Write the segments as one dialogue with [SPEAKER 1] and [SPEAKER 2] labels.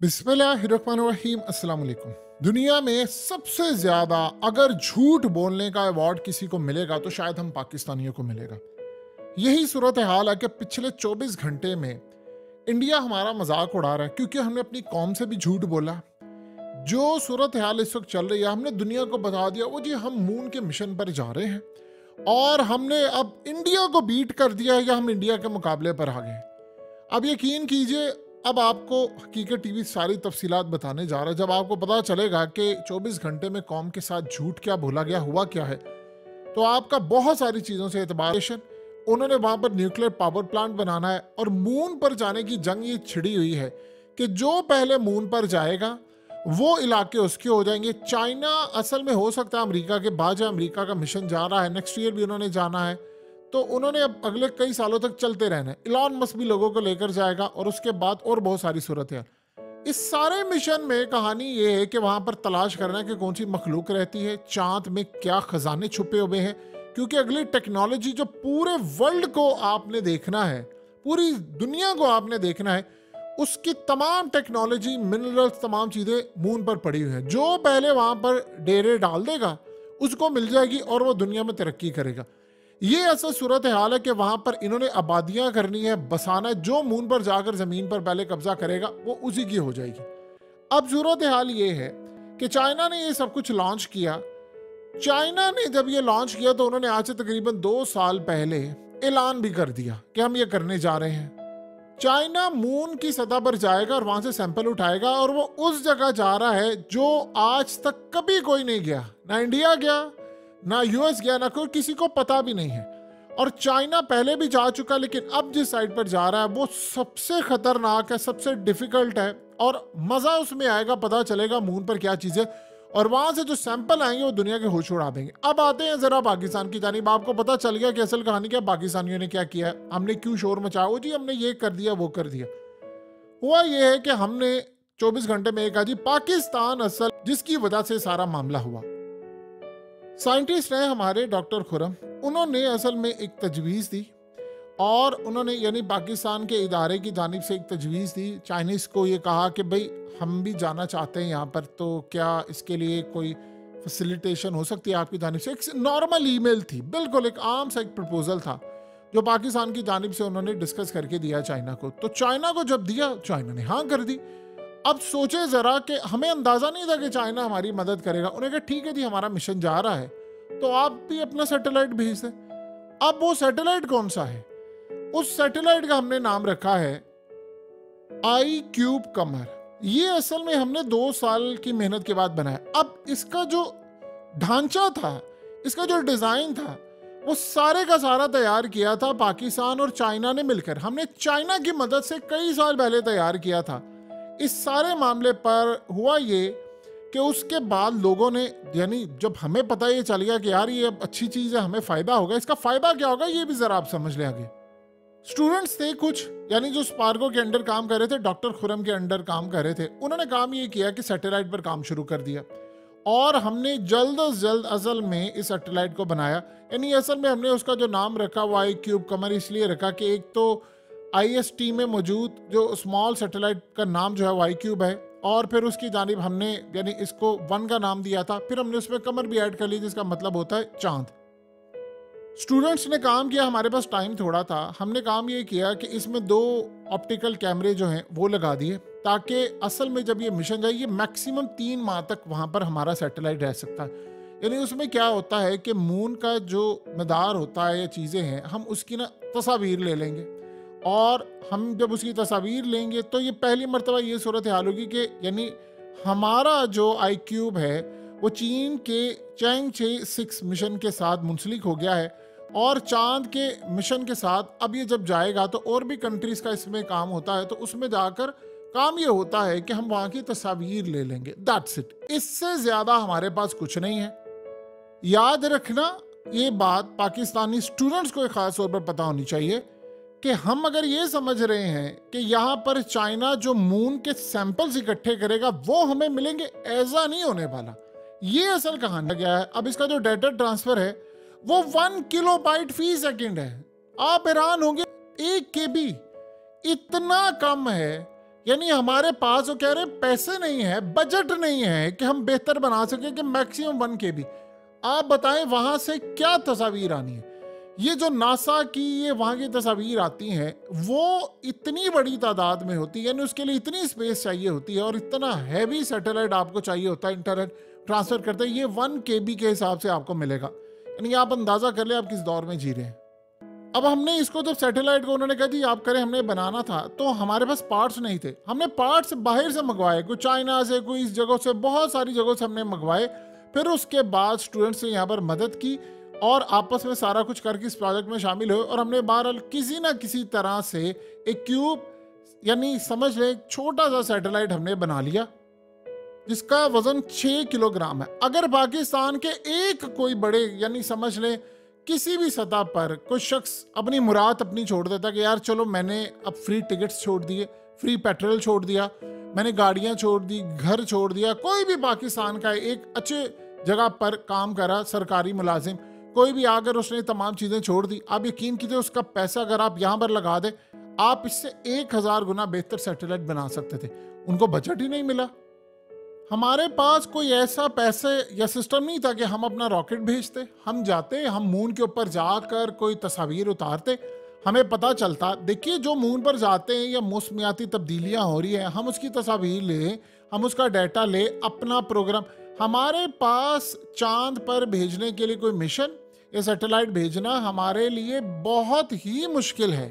[SPEAKER 1] बिस्मिल्लाहिर्रहमानिर्रहीम। अस्सलाम वालेकुम। दुनिया में सबसे ज्यादा अगर झूठ बोलने का अवार्ड किसी को मिलेगा तो शायद हम पाकिस्तानियों को मिलेगा। यही सूरत हाल है कि पिछले 24 घंटे में इंडिया हमारा मजाक उड़ा रहा है क्योंकि हमने अपनी कौम से भी झूठ बोला। जो सूरत हाल इस वक्त चल रही है, हमने दुनिया को बता दिया वो जी हम मून के मिशन पर जा रहे हैं और हमने अब इंडिया को बीट कर दिया या हम इंडिया के मुकाबले पर आ गए। अब यकीन कीजिए, अब आपको हकीकत टीवी सारी तफसीलात बताने जा रहा है। जब आपको पता चलेगा कि 24 घंटे में कौम के साथ झूठ क्या बोला गया, हुआ क्या है, तो आपका बहुत सारी चीज़ों से एतबार। उन्होंने वहाँ पर न्यूक्लियर पावर प्लांट बनाना है और मून पर जाने की जंग ये छिड़ी हुई है कि जो पहले मून पर जाएगा वो इलाके उसके हो जाएंगे। चाइना असल में हो सकता है अमेरिका के बाद, अमेरिका का मिशन जा रहा है, नेक्स्ट ईयर भी उन्होंने जाना है, तो उन्होंने अब अगले कई सालों तक चलते रहना है। इलॉन मस्क भी लोगों को लेकर जाएगा और उसके बाद और बहुत सारी सूरत है। इस सारे मिशन में कहानी ये है कि वहां पर तलाश करना है कि कौन सी मखलूक रहती है, चांद में क्या खजाने छुपे हुए हैं, क्योंकि अगली टेक्नोलॉजी जो पूरे वर्ल्ड को आपने देखना है, पूरी दुनिया को आपने देखना है, उसकी तमाम टेक्नोलॉजी, मिनरल्स, तमाम चीजें मून पर पड़ी हुई हैं। जो पहले वहां पर डेरे डाल देगा उसको मिल जाएगी और वो दुनिया में तरक्की करेगा। ये ऐसा सूरत हाल है कि वहां पर इन्होंने आबादियां करनी है, बसाना है। जो मून पर जाकर जमीन पर पहले कब्जा करेगा वो उसी की हो जाएगी। अब सूरत हाल ये है कि चाइना ने ये सब कुछ लॉन्च किया। चाइना ने जब ये लॉन्च किया तो उन्होंने आज से तकरीबन 2 साल पहले ऐलान भी कर दिया कि हम ये करने जा रहे हैं। चाइना मून की सतह पर जाएगा और वहां से सैंपल उठाएगा और वो उस जगह जा रहा है जो आज तक कभी कोई नहीं गया, ना इंडिया गया, ना यूएस गया, ना कोई, किसी को पता भी नहीं है। और चाइना पहले भी जा चुका, लेकिन अब जिस साइड पर जा रहा है वो सबसे खतरनाक है, सबसे डिफिकल्ट है और मजा उसमें आएगा, पता चलेगा मून पर क्या चीज है और वहां से जो सैंपल आएंगे वो दुनिया के होश उड़ा देंगे। अब आते हैं जरा पाकिस्तान की जानिब। आपको पता चल गया कि असल कहानी क्या, पाकिस्तानियों ने क्या किया है, हमने क्यों शोर मचाया, वो जी हमने ये कर दिया वो कर दिया। हुआ ये है कि हमने 24 घंटे में एक जी पाकिस्तान असल जिसकी वजह से सारा मामला हुआ। साइंटिस्ट हैं हमारे डॉक्टर खुरम, उन्होंने असल में एक तजवीज़ दी और उन्होंने यानी पाकिस्तान के इदारे की जानिब से एक तजवीज़ दी। चाइनीज़ को ये कहा कि भाई हम भी जाना चाहते हैं यहाँ पर, तो क्या इसके लिए कोई फैसिलिटेशन हो सकती है आपकी जानिब से। एक नॉर्मल ईमेल थी, बिल्कुल एक आम सा एक प्रपोजल था जो पाकिस्तान की जानिब से उन्होंने डिस्कस करके दिया चाइना को। तो चाइना को जब दिया, चाइना ने हाँ कर दी। अब सोचे जरा कि हमें अंदाजा नहीं था कि चाइना हमारी मदद करेगा। उन्हें कहा ठीक है जी हमारा मिशन जा रहा है तो आप भी अपना सैटेलाइट भेज दें। अब वो सैटेलाइट कौन सा है, उस सैटेलाइट का हमने नाम रखा है iCube कमर। ये असल में हमने 2 साल की मेहनत के बाद बनाया। अब इसका जो ढांचा था, इसका जो डिजाइन था, वो सारे का सारा तैयार किया था पाकिस्तान और चाइना ने मिलकर। हमने चाइना की मदद से कई साल पहले तैयार किया था। इस सारे मामले पर हुआ ये कि उसके बाद लोगों ने, यानी जब हमें पता ये चल गया कि यार ये अच्छी चीज़ है, हमें फ़ायदा होगा, इसका फ़ायदा क्या होगा ये भी ज़रा आप समझ लें आगे। स्टूडेंट्स थे कुछ, यानी जो स्पार्को के अंडर काम कर रहे थे, डॉक्टर खुरम के अंडर काम कर रहे थे, उन्होंने काम ये किया कि सैटेलाइट पर काम शुरू कर दिया और हमने जल्द अज जल्द असल में इस सैटेलाइट को बनाया। यानी असल में हमने उसका जो नाम रखा वो iCube कमर इसलिए रखा कि एक तो IST में मौजूद जो स्मॉल सैटेलाइट का नाम जो है वो iCube है और फिर उसकी जानिब हमने यानी इसको 1 का नाम दिया था। फिर हमने उसमें कमर भी ऐड कर ली जिसका मतलब होता है चांद। स्टूडेंट्स ने काम किया, हमारे पास टाइम थोड़ा था, हमने काम ये किया कि इसमें 2 ऑप्टिकल कैमरे जो हैं वो लगा दिए ताकि असल में जब ये मिशन जाए ये मैक्सिमम 3 माह तक वहाँ पर हमारा सैटेलाइट रह सकता है। यानी उसमें क्या होता है कि मून का जो मदार होता है या चीज़ें हैं, हम उसकी ना तस्वीर ले लेंगे और हम जब उसकी तस्वीर लेंगे तो ये पहली मरतबा ये सूरत हाल होगी कि यानी हमारा जो iCube है वो चीन के चैंगछे 6 मिशन के साथ मुंसलिक हो गया है और चांद के मिशन के साथ अब ये जब जाएगा तो और भी कंट्रीज का इसमें काम होता है, तो उसमें जाकर काम ये होता है कि हम वहाँ की तस्वीर ले लेंगे, दैट्स इट। इससे ज़्यादा हमारे पास कुछ नहीं है। याद रखना ये बात पाकिस्तानी स्टूडेंट्स को खास तौर पर पता होनी चाहिए कि हम अगर ये समझ रहे हैं कि यहाँ पर चाइना जो मून के सैंपल्स इकट्ठे करेगा वो हमें मिलेंगे, ऐसा नहीं होने वाला। ये असल कहानी क्या है। अब इसका जो डाटा ट्रांसफर है वो 1 किलोबाइट फी सेकंड है। आप हैरान होंगे, 1 KB इतना कम है यानी हमारे पास वो कह रहे हैं पैसे नहीं है, बजट नहीं है कि हम बेहतर बना सके कि मैक्सिमम 1 KB। आप बताएं वहां से क्या तस्वीर आनी है। ये जो नासा की ये वहां की तस्वीर आती हैं वो इतनी बड़ी तादाद में होती है, यानी उसके लिए इतनी स्पेस चाहिए होती है और इतना हैवी सैटेलाइट आपको चाहिए होता है इंटरनेट ट्रांसफर करते हैं। ये 1 KB के हिसाब से आपको मिलेगा, यानी आप अंदाजा कर ले आप किस दौर में जी रहे हैं। अब हमने इसको जब सैटेलाइट को उन्होंने कहा जी आप करें, हमने बनाना था तो हमारे पास पार्ट्स नहीं थे। हमने पार्ट्स बाहर से मंगवाए, कोई चाइना से, कोई इस जगह से, बहुत सारी जगहों से हमने मंगवाए। फिर उसके बाद स्टूडेंट्स ने यहाँ पर मदद की और आपस में सारा कुछ करके इस प्रोजेक्ट में शामिल हुए और हमने बहरहाल किसी ना किसी तरह से एक क्यूब यानी समझ ले एक छोटा सा सैटेलाइट हमने बना लिया जिसका वजन 6 किलोग्राम है। अगर पाकिस्तान के एक कोई बड़े यानी समझ ले किसी भी सतह पर कोई शख्स अपनी मुराद अपनी छोड़ देता कि यार चलो मैंने अब फ्री टिकट्स छोड़ दिए, फ्री पेट्रोल छोड़ दिया, मैंने गाड़ियां छोड़ दी, घर छोड़ दिया, कोई भी पाकिस्तान का एक अच्छे जगह पर काम करा सरकारी मुलाजिम कोई भी आकर उसने तमाम चीज़ें छोड़ दी, आप यकीन कीजिए उसका पैसा अगर आप यहाँ पर लगा दे आप इससे 1000 गुना बेहतर सैटेलाइट बना सकते थे। उनको बजट ही नहीं मिला। हमारे पास कोई ऐसा पैसे या सिस्टम नहीं था कि हम अपना रॉकेट भेजते, हम जाते, हम मून के ऊपर जाकर कोई तस्वीर उतारते, हमें पता चलता देखिए जो मून पर जाते हैं या मौसमियाती तब्दीलियां हो रही है, हम उसकी तस्वीर ले, हम उसका डाटा ले, अपना प्रोग्राम। हमारे पास चांद पर भेजने के लिए कोई मिशन या सैटेलाइट भेजना हमारे लिए बहुत ही मुश्किल है।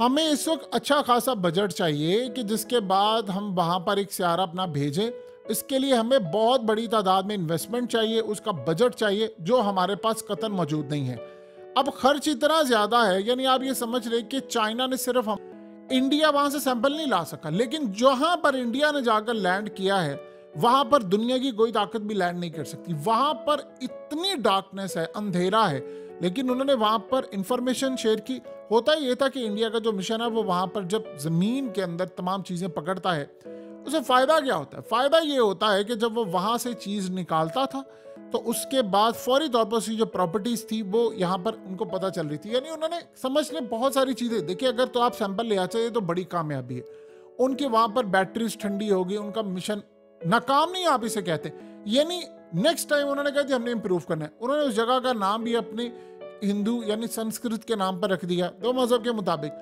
[SPEAKER 1] हमें इस वक्त अच्छा खासा बजट चाहिए कि जिसके बाद हम वहाँ पर एक सियारा अपना भेजें। इसके लिए हमें बहुत बड़ी तादाद में इन्वेस्टमेंट चाहिए, उसका बजट चाहिए जो हमारे पास कतई मौजूद नहीं है। अब खर्च इतना ज़्यादा है, यानी आप ये समझ रहे कि चाइना ने सिर्फ इंडिया वहाँ से सैंपल नहीं ला सका, लेकिन जहाँ पर इंडिया ने जाकर लैंड किया है वहाँ पर दुनिया की कोई ताकत भी लैंड नहीं कर सकती। वहाँ पर इतनी डार्कनेस है, अंधेरा है, लेकिन उन्होंने वहाँ पर इंफॉर्मेशन शेयर की। होता ये था कि इंडिया का जो मिशन है वो वहाँ पर जब ज़मीन के अंदर तमाम चीज़ें पकड़ता है उसे फ़ायदा क्या होता है? फ़ायदा ये होता है कि जब वो वहाँ से चीज़ निकालता था तो उसके बाद फौरी तौर पर उसकी जो प्रॉपर्टीज़ थी वो यहाँ पर उनको पता चल रही थी। यानी उन्होंने समझ लें बहुत सारी चीज़ें देखिए, अगर तो आप सैंपल ले आते तो बड़ी कामयाबी है। उनके वहाँ पर बैटरीज ठंडी होगी, उनका मिशन नाकाम नहीं आप इसे कहते। यानी नेक्स्ट टाइम उन्होंने कहा कि हमने इम्प्रूव करना है। उन्होंने उस जगह का नाम भी अपने हिंदू यानी संस्कृत के नाम पर रख दिया, दो मजहब के मुताबिक।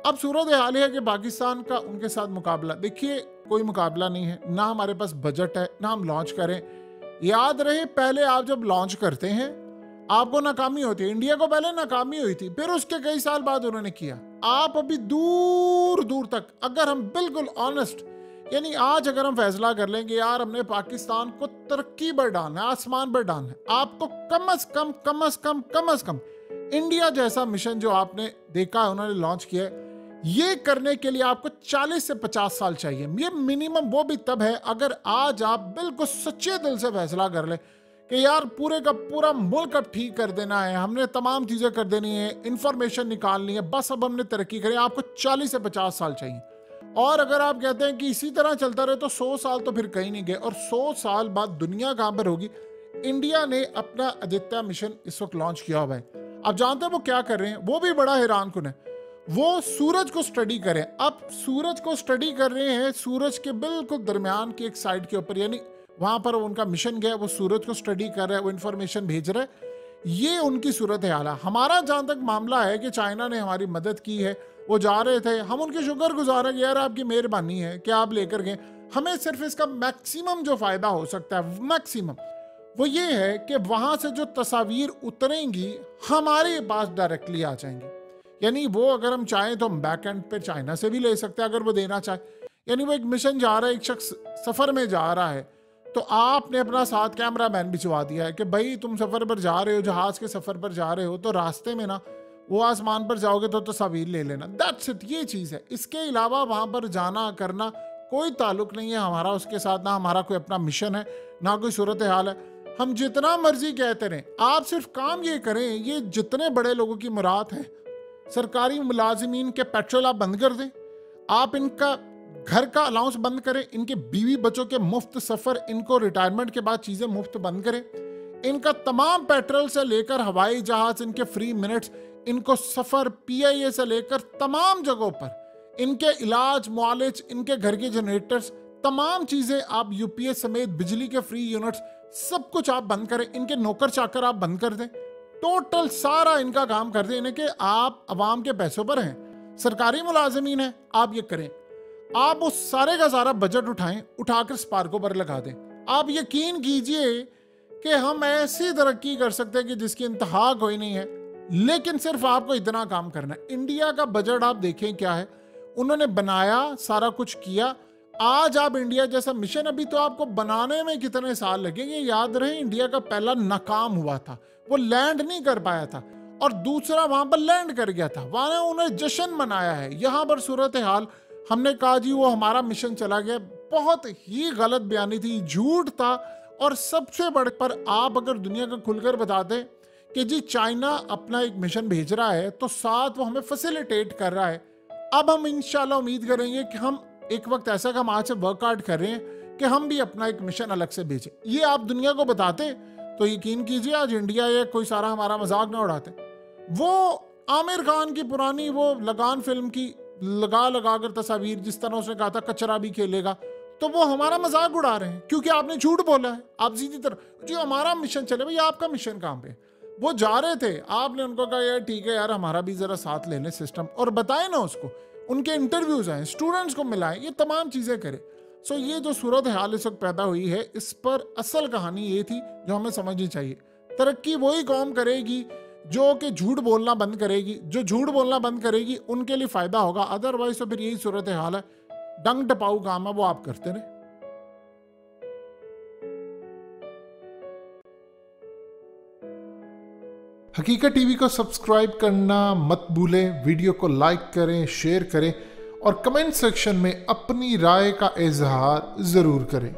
[SPEAKER 1] अब सूरत हाल है कि पाकिस्तान का उनके साथ मुकाबला, देखिए कोई मुकाबला नहीं है, ना हमारे पास बजट है, ना हम लॉन्च करें। याद रहे पहले आप जब लॉन्च करते हैं आपको नाकामी होती है। इंडिया को पहले नाकामी हुई थी, फिर उसके कई साल बाद उन्होंने किया। आप अभी दूर दूर तक अगर हम बिल्कुल ऑनेस्ट यानी आज अगर हम फैसला कर लेंगे यार हमने पाकिस्तान को तरक्की पर डालना है, आसमान पर डालना है, आपको कम अज कम इंडिया जैसा मिशन जो आपने देखा है उन्होंने लॉन्च किया है, ये करने के लिए आपको 40 से 50 साल चाहिए। ये मिनिमम वो भी तब है अगर आज आप बिल्कुल सच्चे दिल से फैसला कर ले कि यार पूरे का पूरा मुल्क अब ठीक कर देना है, हमने तमाम चीज़ें कर देनी है, इंफॉर्मेशन निकालनी है, बस अब हमने तरक्की करी। आपको 40 से 50 साल चाहिए। और अगर आप कहते हैं कि इसी तरह चलता रहे तो 100 साल तो फिर कहीं नहीं गए। और 100 साल बाद दुनिया कहाँ पर होगी? इंडिया ने अपना आदित्य मिशन इस वक्त लॉन्च किया हुआ है। आप जानते हैं वो क्या कर रहे हैं? वो भी बड़ा हैरान कुन है। वो सूरज को स्टडी करें। अब सूरज को स्टडी कर रहे हैं, सूरज के बिल्कुल दरमियान की एक साइड के ऊपर, यानी वहां पर उनका मिशन गया, वो सूरज को स्टडी कर रहा है, वो इंफॉर्मेशन भेज रहा है। ये उनकी सूरत हाल है। हमारा जहां तक मामला है कि चाइना ने हमारी मदद की है, वो जा रहे थे, हम उनके शुक्रगुजार हैं, यार आपकी मेहरबानी है कि आप लेकर गए। हमें सिर्फ इसका मैक्सिमम जो फायदा हो सकता है, मैक्सिमम, वो ये है कि वहां से जो तस्वीर उतरेंगी हमारे पास डायरेक्टली आ जाएंगी। यानी वो अगर हम चाहें तो हम बैक एंड पे चाइना से भी ले सकते हैं अगर वो देना चाहे। यानी वो एक मिशन जा रहा है, एक शख्स सफर में जा रहा है, तो आपने अपना साथ कैमरा मैन भिजवा दिया है कि भाई तुम सफर पर जा रहे हो, जहाज के सफर पर जा रहे हो, तो रास्ते में ना वो आसमान पर जाओगे तो तस्वीर ले लेना। दैट्स इट, ये चीज़ है। इसके अलावा वहाँ पर जाना करना कोई ताल्लुक नहीं है हमारा उसके साथ, ना हमारा कोई अपना मिशन है, ना कोई सूरत हाल है। हम जितना मर्जी कहते रहें, आप सिर्फ काम ये करें, ये जितने बड़े लोगों की मुराद है, सरकारी मुलाजिमीन के पेट्रोल आप बंद कर दें, आप इनका घर का अलाउंस बंद करें, इनके बीवी बच्चों के मुफ्त सफ़र, इनको रिटायरमेंट के बाद चीज़ें मुफ्त बंद करें, इनका तमाम पेट्रोल से लेकर हवाई जहाज़, इनके फ्री मिनट्स, इनको सफ़र PIA से लेकर तमाम जगहों पर इनके इलाज मुआलिज, इनके घर के जनरेटर्स, तमाम चीजें आप यूपीएस समेत बिजली के फ्री यूनिट्स सब कुछ आप बंद करें, इनके नौकर चाकर आप बंद कर दें, टोटल सारा इनका काम कर दें, इन्हें कि आप अवाम के पैसों पर हैं, सरकारी मुलाजमीन हैं, आप ये करें। आप उस सारे का सारा बजट उठाएं, उठाकर स्पार्को पर लगा दें। आप यकीन कीजिए कि हम ऐसी तरक्की कर सकते हैं कि जिसकी इंतहा कोई नहीं है, लेकिन सिर्फ आपको इतना काम करना है। इंडिया का बजट आप देखें क्या है, उन्होंने बनाया, सारा कुछ किया। आज आप इंडिया जैसा मिशन, अभी तो आपको बनाने में कितने साल लगेंगे। याद रहे इंडिया का पहला नाकाम हुआ था, वो लैंड नहीं कर पाया था, और दूसरा वहां पर लैंड कर गया था, वहां उन्होंने जश्न मनाया है। यहां पर सूरत हाल, हमने कहा जी वो हमारा मिशन चला गया, बहुत ही गलत बयानी थी, झूठ था। और सबसे बढ़कर आप अगर दुनिया को खुलकर बताते कि जी चाइना अपना एक मिशन भेज रहा है तो साथ वो हमें फैसिलिटेट कर रहा है। अब हम इंशाल्लाह उम्मीद करेंगे कि हम एक वक्त ऐसा का हम आज से वर्कआउट कर रहे हैं कि हम भी अपना एक मिशन अलग से भेजें। ये आप दुनिया को बताते तो यकीन कीजिए आज इंडिया या कोई सारा हमारा मजाक ना उड़ाते। वो आमिर खान की पुरानी वो लगान फिल्म की लगा कर तस्वीर, जिस तरह उसने कहा था कचरा भी खेलेगा, तो वो हमारा मजाक उड़ा रहे हैं क्योंकि आपने झूठ बोला है। आप सीधी तरह जी हमारा मिशन चले, भाई आपका मिशन कहाँ पे? वो जा रहे थे, आपने उनको कहा यार ठीक है यार हमारा भी जरा साथ ले लें सिस्टम, और बताए ना उसको, उनके इंटरव्यूज आए, स्टूडेंट्स को मिलाएं, ये तमाम चीजें करें। सो ये जो सूरत हाल इस वक्त पैदा हुई है, इस पर असल कहानी ये थी जो हमें समझनी चाहिए। तरक्की वही कौम करेगी जो कि झूठ बोलना बंद करेगी, जो झूठ बोलना बंद करेगी उनके लिए फायदा होगा, अदरवाइज तो फिर यही सूरत हाल है, डंग टपाऊ काम है वो आप करते रहे।
[SPEAKER 2] हकीकत टीवी को सब्सक्राइब करना मत भूलें, वीडियो को लाइक करें, शेयर करें और कमेंट सेक्शन में अपनी राय का इजहार जरूर करें।